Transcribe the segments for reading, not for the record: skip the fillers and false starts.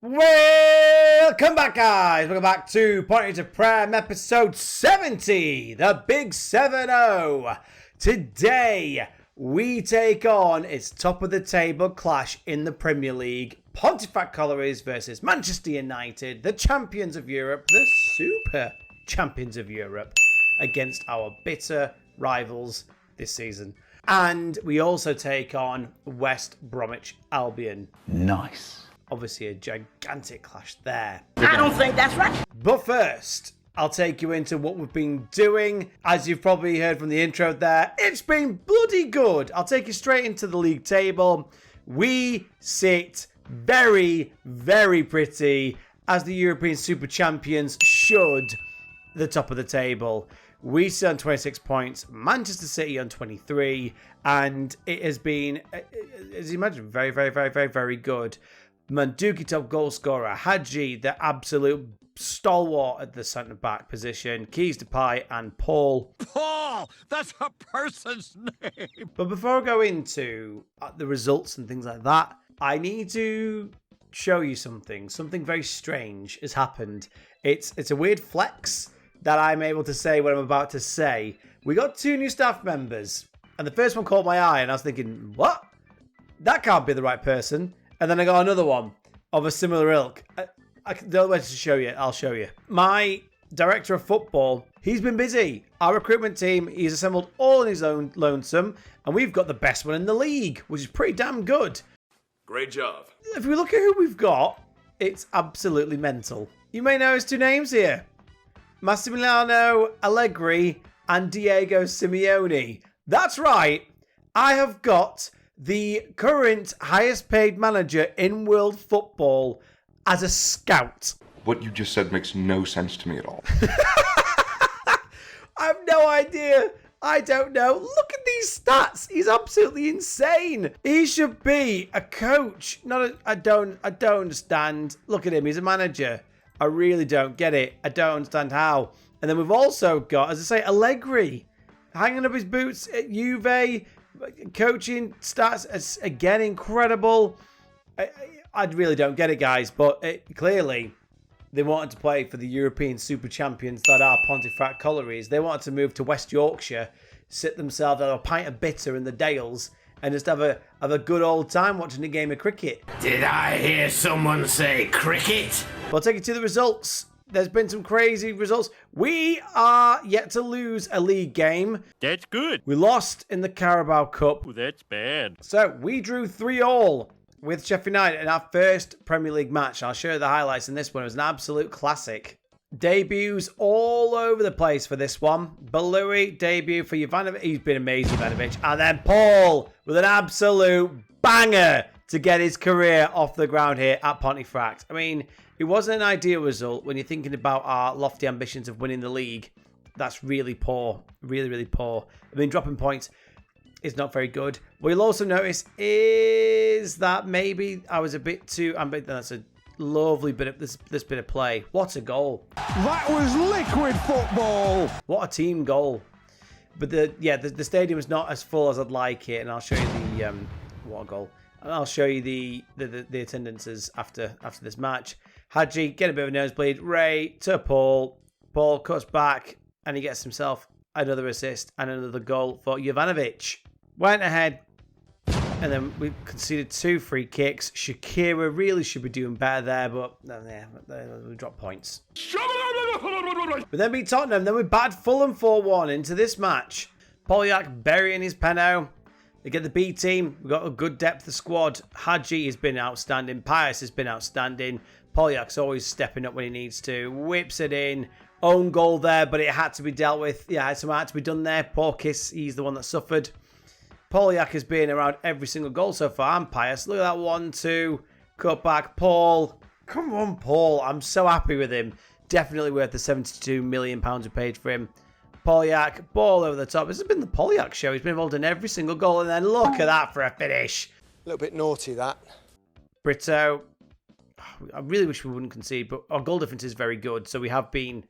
Welcome back, guys. Welcome back to Ponte to Prem, episode 70, the big 7-0. Today, we take on its top of the table clash in the Premier League. Ponte Collieries versus Manchester United, the champions of Europe, the super champions of Europe, against our bitter rivals this season. And we also take on West Bromwich Albion. Nice. Obviously a gigantic clash there. I don't think that's right. But first, I'll take you into what we've been doing. As you've probably heard from the intro there, it's been bloody good. I'll take you straight into the league table. We sit very, very pretty as the European Super Champions should, the top of the table. We sit on 26 points, Manchester City on 23, and it has been, as you imagine, very, very, very, very, very good. Manduki top goal scorer, Hadji, the absolute stalwart at the centre-back position, Keys Depay and Paul. Paul! That's a person's name! But before I go into the results and things like that, I need to show you something. Something very strange has happened. It's a weird flex that I'm able to say what I'm about to say. We got 2 new staff members, and the first one caught my eye, and I was thinking, what? That can't be the right person. And then I got another one of a similar ilk. The other way to show you, I'll show you. My director of football, he's been busy. Our recruitment team, he's assembled all in his own lonesome, and we've got the best one in the league, which is pretty damn good. Great job. If we look at who we've got, it's absolutely mental. You may know his 2 names here. Massimiliano Allegri and Diego Simeone. That's right. I have got the current highest paid manager in world football as a scout. What you just said makes no sense to me at all. I have no idea. I don't know. Look at these stats. He's absolutely insane. He should be a coach. I don't understand. Look at him. He's a manager. I really don't get it. I don't understand how. And then we've also got, as I say, Allegri hanging up his boots at Juve. Coaching stats as again incredible. I really don't get it, guys, but clearly they wanted to play for the European Super Champions that are Ponte Collieries. They wanted to move to West Yorkshire, sit themselves at a pint of bitter in the Dales, and just have a good old time watching a game of cricket. Did I hear someone say cricket? We'll take you to the results. There's been some crazy results. We are yet to lose a league game. That's good. We lost in the Carabao Cup. Oh, that's bad. So we drew 3-3 with Sheffield United in our first Premier League match. I'll show you the highlights in this one. It was an absolute classic. Debuts all over the place for this one. Balui debut for Ivanovic. He's been amazing, Ivanovic. And then Paul with an absolute banger to get his career off the ground here at Pontefract. I mean, it wasn't an ideal result when you're thinking about our lofty ambitions of winning the league. That's really poor. Really, really poor. I mean, dropping points is not very good. What you'll also notice is that maybe I was a bit too ambitious. That's a lovely bit of this bit of play. What a goal. That was liquid football. What a team goal. But the stadium is not as full as I'd like it, and I'll show you the what a goal. And I'll show you the attendances after this match. Hadji, get a bit of a nosebleed. Ray to Paul. Paul cuts back and he gets himself another assist and another goal for Jovanovic. Went ahead and then we conceded 2 free kicks. Shakira really should be doing better there, but we dropped points. We then beat Tottenham. Then we batted Fulham 4-1 into this match. Polyak burying his penno. They get the B team. We've got a good depth of squad. Hadji has been outstanding. Pius has been outstanding. Polyak's always stepping up when he needs to. Whips it in. Own goal there, but it had to be dealt with. Yeah, something had to be done there. Porkis, he's the one that suffered. Polyak has been around every single goal so far. And Pius, look at that 1-2. Cut back. Paul. Come on, Paul. I'm so happy with him. Definitely worth the £72 million we paid for him. Polyak, ball over the top. This has been the Polyak show. He's been involved in every single goal. And then look at that for a finish. A little bit naughty, that. Brito. I really wish we wouldn't concede, but our goal difference is very good. So we have been,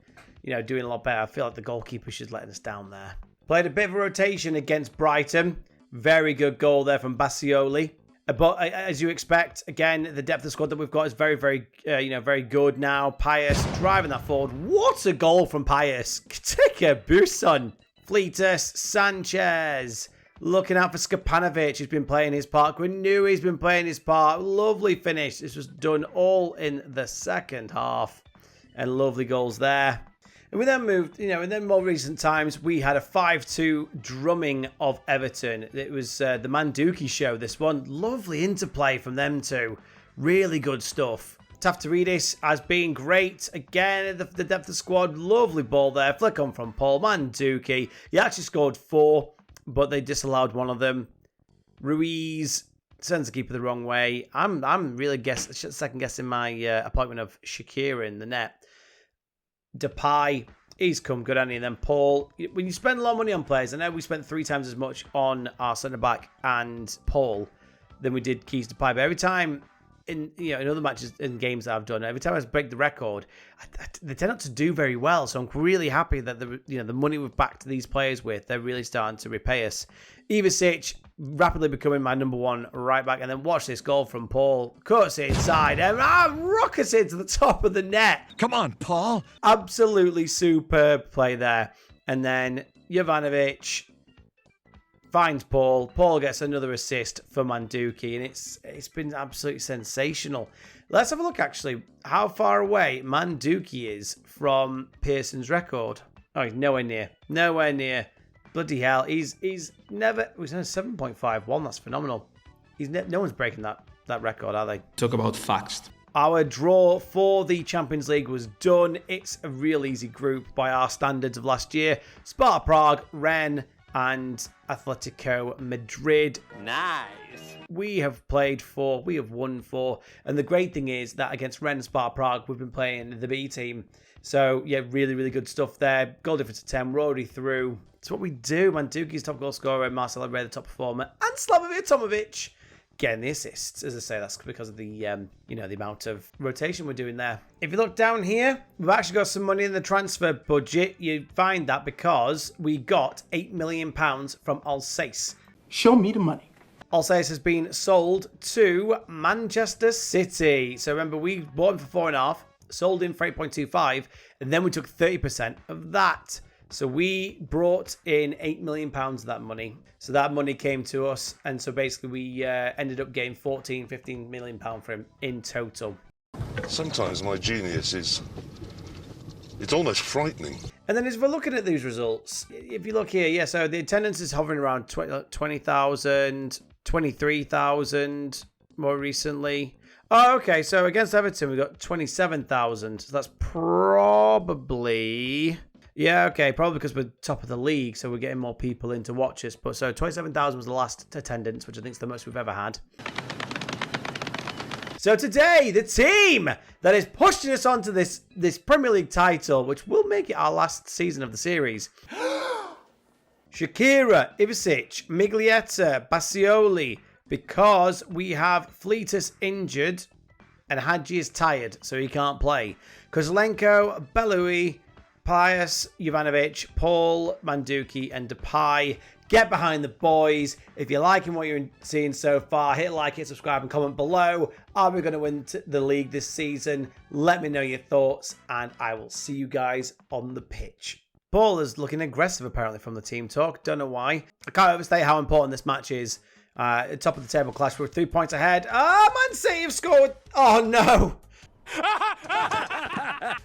doing a lot better. I feel like the goalkeeper should letting us down there. Played a bit of a rotation against Brighton. Very good goal there from Bassioli. But as you expect, again, the depth of squad that we've got is very, very, very good now. Pius driving that forward. What a goal from Pius. Take a boost, son. Fleetus, Sanchez. Looking out for Skapanovic. He's been playing his part. We knew he's been playing his part. Lovely finish. This was done all in the second half. And lovely goals there. And we then moved, in then more recent times, we had a 5-2 drumming of Everton. It was the Manduki show, this one. Lovely interplay from them two. Really good stuff. Taftaridis has been great. Again, the depth of squad. Lovely ball there. Flick on from Paul. Manduki. He actually scored 4, but they disallowed one of them. Ruiz sends the keeper the wrong way. I'm really second guessing my appointment of Shakira in the net. Depay, he's come good, hasn't he? And then Paul, when you spend a lot of money on players, I know we spent 3 times as much on our centre-back and Paul than we did Keys Depay, but every time in other matches and games that I've done, every time I break the record, they tend not to do very well, so I'm really happy that the money we've backed these players with, they're really starting to repay us. Ivicic rapidly becoming my number 1 right back, and then watch this goal from Paul. Cuts it inside and rockets it to the top of the net. Come on, Paul. Absolutely superb play there. And then Jovanovic finds Paul. Paul gets another assist for Manduki, and it's been absolutely sensational. Let's have a look, actually, how far away Manduki is from Pearson's record. Oh, he's nowhere near. Nowhere near. Bloody hell. He's never... He's on 7.51. That's phenomenal. No one's breaking that record, are they? Talk about facts. Our draw for the Champions League was done. It's a real easy group by our standards of last year. Sparta Prague, Rennes, and Atletico Madrid. Nice. We have played 4, we have won 4, and the great thing is that against Rennes and Sparta Prague, we've been playing the B team. So, yeah, really, really good stuff there. Goal difference of 10, we're already through. It's what we do. Manduki's top goal scorer, Marcelo Ray, the top performer, and Slavomir Tomovic getting the assists. As I say, that's because of the the amount of rotation we're doing there. If you look down here, we've actually got some money in the transfer budget. You find that because we got £8 million from Alsace. Show me the money. Alsace has been sold to Manchester City. So remember, we bought him for 4.5, sold him for 8.25, and then we took 30% of that. So we brought in £8 million of that money. So that money came to us. And so basically we ended up getting 15 million pounds for him in total. Sometimes my genius is... it's almost frightening. And then as we're looking at these results, if you look here, yeah, so the attendance is hovering around 20,000, 23,000 more recently. Oh, okay, so against Everton, we got 27,000. So that's probably... Yeah, okay, probably because we're top of the league, so we're getting more people in to watch us. But so 27,000 was the last attendance, which I think is the most we've ever had. So today, the team that is pushing us onto this Premier League title, which will make it our last season of the series. Shakira, Ivicic, Miglietta, Basioli, because we have Fleetus injured and Hadji is tired, so he can't play. Kozlenko, Belui, Pius, Jovanovic, Paul, Manduki, and Depay. Get behind the boys. If you're liking what you're seeing so far, hit like, hit subscribe, and comment below. Are we going to win the league this season? Let me know your thoughts, and I will see you guys on the pitch. Paul is looking aggressive, apparently, from the team talk. Don't know why. I can't overstate how important this match is. Top of the table clash. We're 3 points ahead. Man City have scored. Oh, no.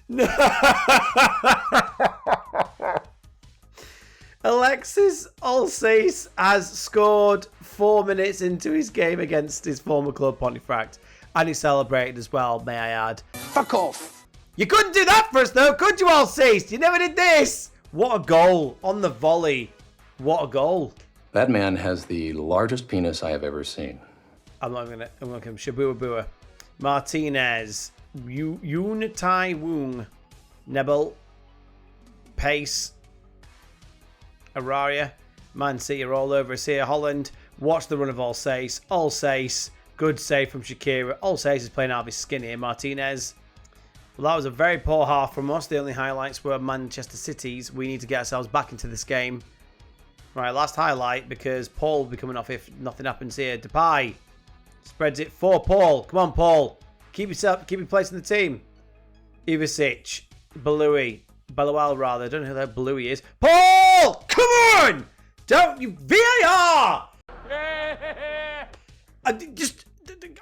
No. Alexis Alsace has scored 4 minutes into his game against his former club, Ponte, and he celebrated as well, may I add. Fuck off. You couldn't do that for us, though, could you, Alsace? You never did this. What a goal on the volley. What a goal. That man has the largest penis I have ever seen. I'm going to Shabua Bua. Martinez. Yoon Tai Woong. Nebel. Pace. Araria. Man City are all over us here. Holland. Watch the run of Alsace. Alsace. Good save from Shakira. Alsace is playing out of his skin here. Martinez. Well, that was a very poor half from us. The only highlights were Manchester City's. We need to get ourselves back into this game. Right, last highlight, because Paul will be coming off if nothing happens here. Depay. Spreads it for Paul. Come on, Paul. Keep your place in the team. Ivicic. Baluel, rather. I don't know who that Balui is. Paul! Come on! Don't you... VAR!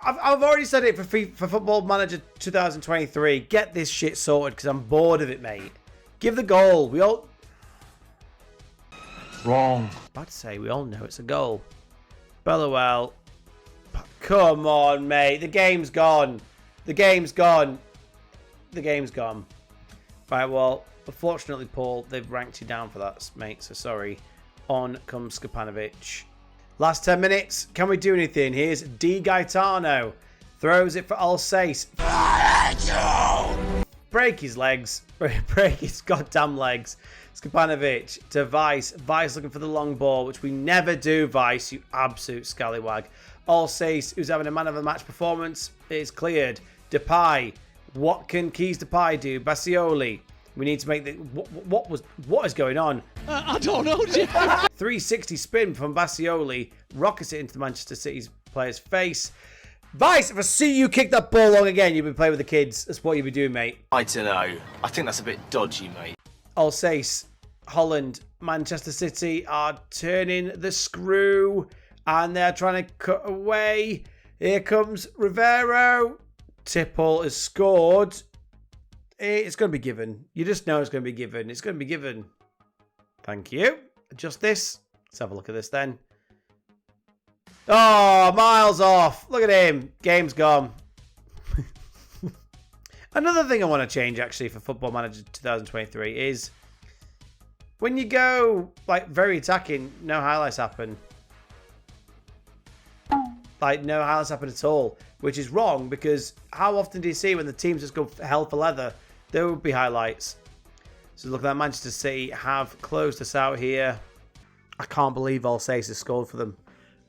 I've already said it for Football Manager 2023. Get this shit sorted because I'm bored of it, mate. Give the goal. We all... Wrong. About to say, we all know it's a goal. Baluel. Come on, mate. The game's gone. The game's gone. The game's gone. Right, well, unfortunately, Paul, they've ranked you down for that, mate. So sorry. On comes Skapanovic. Last 10 minutes. Can we do anything? Here's Di Gaetano. Throws it for Alsace. Break his legs. Break his goddamn legs. Skapanovic to Vice. Vice looking for the long ball, which we never do, Vice, you absolute scallywag. Alsace, who's having a man of the match performance, is cleared. Depay. What can Keys Depay do? Bassioli. We need to make the... What is going on? I don't know, Jim. 360 spin from Bassioli. Rockets it into the Manchester City's player's face. Vice, if I see you kick that ball long again, you'll be playing with the kids. That's what you'll be doing, mate. I don't know. I think that's a bit dodgy, mate. Alsace, Holland, Manchester City are turning the screw. And they're trying to cut away. Here comes Rivero. Tipple has scored. It's going to be given. You just know it's going to be given. It's going to be given. Thank you. Adjust this. Let's have a look at this then. Oh, miles off. Look at him. Game's gone. Another thing I want to change actually for Football Manager 2023 is when you go like very attacking, no highlights happen. Like no highlights happen at all, which is wrong because how often do you see when the teams just go hell for leather? There would be highlights. So look at that, Manchester City have closed us out here. I can't believe Alsace has scored for them.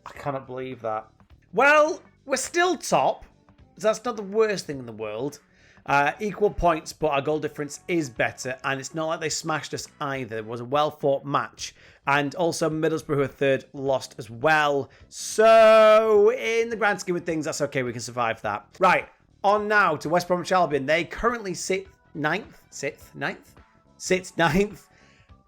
I cannot believe that. Well, we're still top. So that's not the worst thing in the world. Equal points, but our goal difference is better. And it's not like they smashed us either. It was a well-fought match. And also Middlesbrough, who are third, lost as well. So in the grand scheme of things, that's okay. We can survive that. Right, on now to West Bromwich Albion. They currently sit ninth.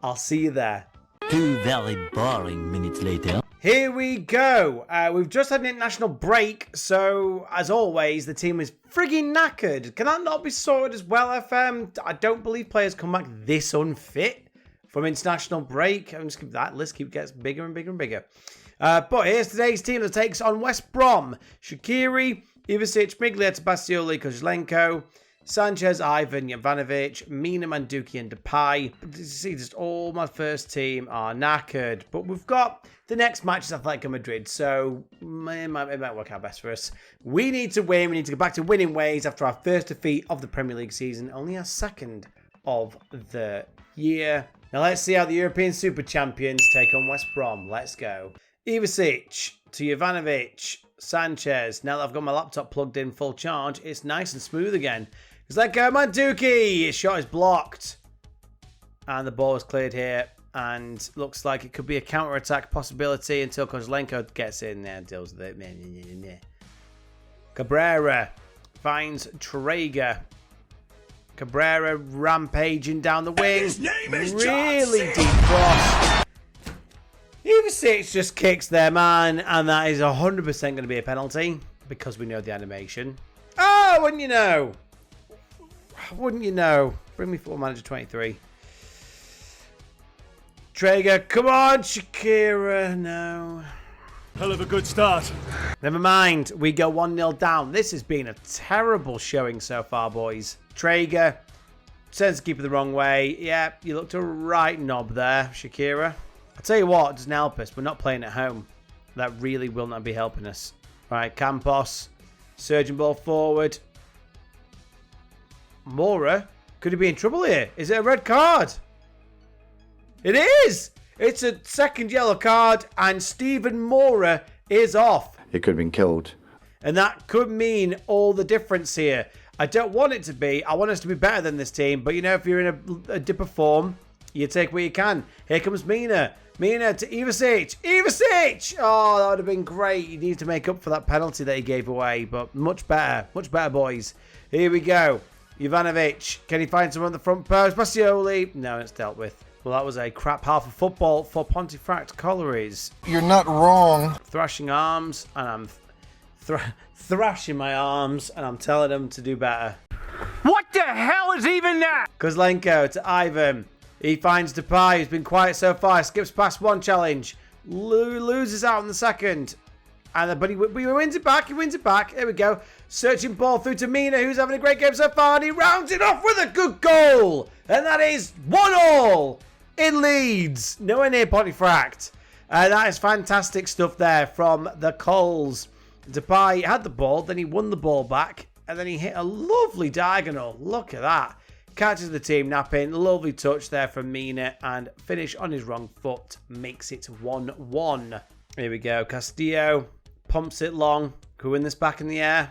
I'll see you there. 2 very boring minutes later. Here we go. We've just had an international break, so as always, the team is frigging knackered. Can that not be sorted as well, FM? I don't believe players come back this unfit from international break. I'm just that list gets bigger and bigger and bigger. But here's today's team that takes on West Brom: Shaqiri, Ivicic, Miglietta, Bastioli, Kozlenko, Sanchez, Ivan, Jovanovic, Mina, Manduki, and Depay. You see, just all my first team are knackered. But we've got the next match is Atletico Madrid, so it might work out best for us. We need to win. We need to go back to winning ways after our first defeat of the Premier League season, only our second of the year. Now let's see how the European Super Champions take on West Brom. Let's go. Ivicic to Jovanovic, Sanchez. Now that I've got my laptop plugged in full charge, it's nice and smooth again. It's like Manduki. His shot is blocked. And the ball is cleared here. And looks like it could be a counter-attack possibility until Kozlenko gets in there and deals with it. Cabrera finds Traeger. Cabrera rampaging down the wing. His name is really deep cross. Ivicic just kicks their man. And that is 100% going to be a penalty. Because we know the animation. Oh, wouldn't you know? Wouldn't you know? Bring me Football Manager 23. Traeger, come on, Shakira. No. Hell of a good start. Never mind. We go 1-0 down. This has been a terrible showing so far, boys. Traeger sends the keeper the wrong way. Yeah, you looked a right knob there, Shakira. I'll tell you what, it doesn't help us. We're not playing at home. That really will not be helping us. Right, Campos. Surging ball forward. Mora, could he be in trouble here? Is it a red card? It is! It's a second yellow card and Stephen Mora is off. He could have been killed. And that could mean all the difference here. I don't want it to be. I want us to be better than this team. But, you know, if you're in a dip of form, you take what you can. Here comes Mina. Mina to Ivasic. Ivasic! Oh, that would have been great. He needs to make up for that penalty that he gave away, but much better. Much better, boys. Here we go. Ivanovic. Can he find someone on the front post? Bastioli. No, it's dealt with. Well, that was a crap half of football for Pontefract Collieries. You're not wrong. Thrashing arms, and I'm thrashing my arms, and I'm telling them to do better. What the hell is even that? Kozlenko to Ivan. He finds Depay, who's been quiet so far. Skips past one challenge. Loses out on the second. But he wins it back. He wins it back. There we go. Searching ball through to Mina, who's having a great game so far. And he rounds it off with a good goal. And that is 1-1 in Leeds. Nowhere near Pontefract. That is fantastic stuff there from the Coles. Depay had the ball. Then he won the ball back. And then he hit a lovely diagonal. Look at that. Catches the team napping. Lovely touch there from Mina. And finish on his wrong foot makes it 1-1. Here we go. Castillo pumps it long. Could win this back in the air.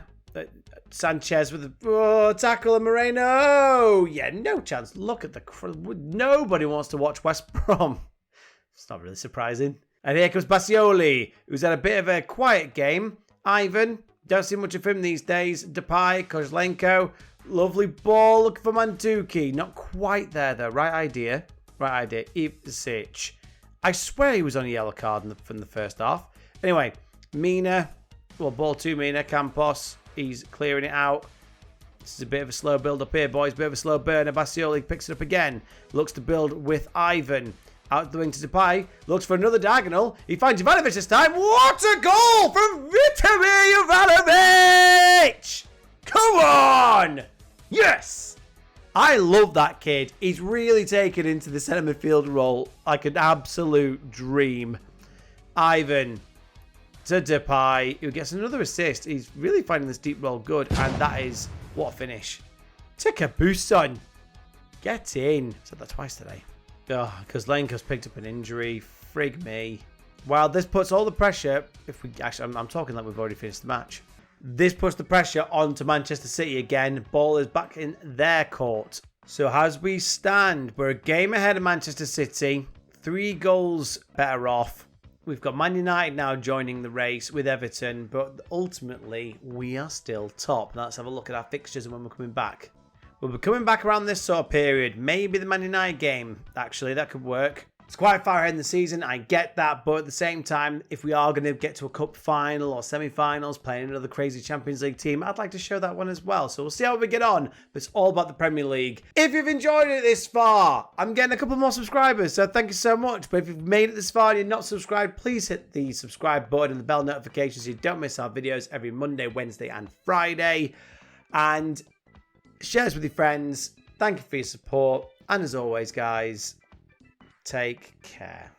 Sanchez with a tackle and Moreno. Yeah, no chance. Look at the... Nobody wants to watch West Brom. It's not really surprising. And here comes Bastioli, who's had a bit of a quiet game. Ivan. Don't see much of him these days. Depay, Kozlenko. Lovely ball. Looking for Manduki. Not quite there, though. Right idea. Right idea. Ivasic. I swear he was on a yellow card from the first half. Anyway, Mina. Well, ball to Mina. Campos. He's clearing it out. This is a bit of a slow build up here, boys. Bit of a slow burner. Bastioli picks it up again. Looks to build with Ivan. Out the wing to Depay. Looks for another diagonal. He finds Ivanovic this time. What a goal from Vitomir Ivanovic! Come on! Yes! I love that kid. He's really taken into the centre midfield role like an absolute dream. Ivan to Depay, who gets another assist. He's really finding this deep role good, and that is what a finish. Take a boost, son. Get in. Said that twice today. Oh, because Lenko's picked up an injury. Frig me. Well, this puts all the pressure. If we actually, I'm talking like we've already finished the match. This puts the pressure onto Manchester City again. Ball is back in their court. So as we stand, we're a game ahead of Manchester City. 3 goals better off. We've got Man United now joining the race with Everton, but ultimately we are still top. Now let's have a look at our fixtures and when we're coming back. We'll be coming back around this sort of period. Maybe the Man United game, actually, that could work. It's quite far ahead in the season, I get that, but at the same time, if we are going to get to a cup final or semi-finals, playing another crazy Champions League team, I'd like to show that one as well. So we'll see how we get on, but it's all about the Premier League. If you've enjoyed it this far, I'm getting a couple more subscribers, so thank you so much. But if you've made it this far and you're not subscribed, please hit the subscribe button and the bell notification so you don't miss our videos every Monday, Wednesday, and Friday. And share this with your friends. Thank you for your support. And as always, guys, take care.